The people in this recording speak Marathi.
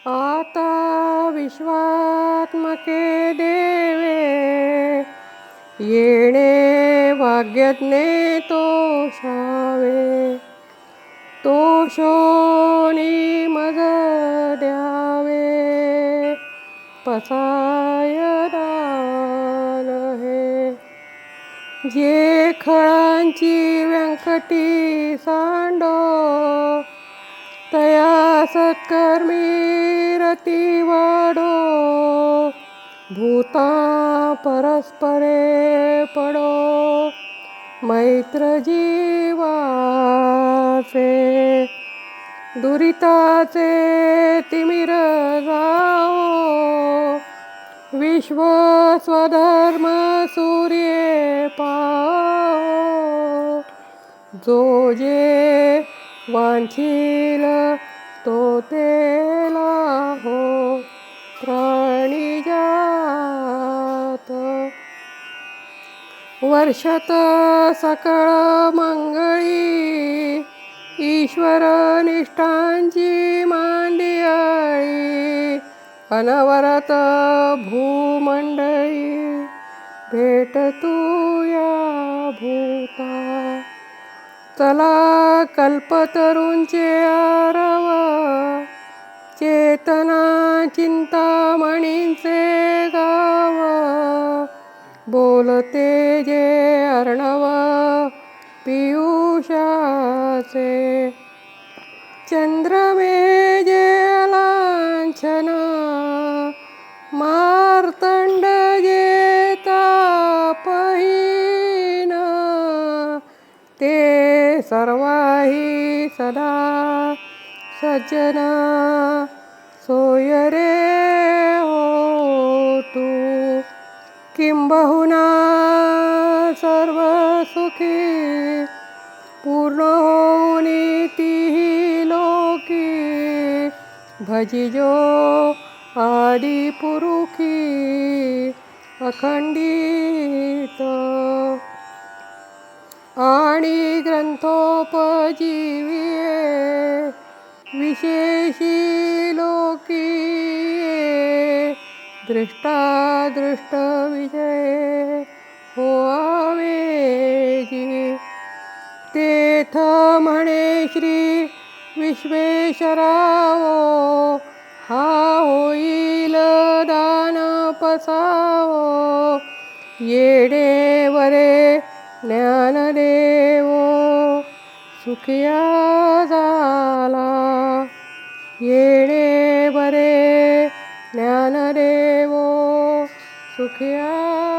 आता विश्वात्मके देवे येणे भाग्यज्ञे तोषावे. तोषोनी मज द्यावे पसाय दान हे. जे खळांची व्यंकटी सांडो तया सत्कर्मी रती वाढो. भूता परस्परे पडो मैत्र जीवाचे. दुरिताचे तिमिर जाओ विश्व स्वधर्म सूर्ये पाओ. जो जे वांछील तो तेला हो प्राणी जात. वर्षत सकळ मंगळी ईश्वर निष्ठांची मांडियाळी. अनवरत भूमंडळी भेट तू या भूता. चला कल्पतरूंचे आरव चेतना चिंतामणींचे गाव. बोलते जे अर्णव पियुषाचे. चंद्रमे जे लांछन मार्तंड जे तापहीन. ते सर्वाही सदा सज्जन सोय रे हो तू. किंबहुना सर्व सुखी पूर्ण होनी तीही लोकी. भजिजो आदि पुरुखी अखंडित. आणि ग्रंथोपजीविये विशेषी लोकीये. दृष्टादृष्ट विजय होआवे जी. तेथ म्हणे श्री विश्वेश्वरावो हा होईल दान पसावो. येडे वरे ज्ञानदेवो सुखिया झाला. येडे वरे ज्ञानदेवो सुखिया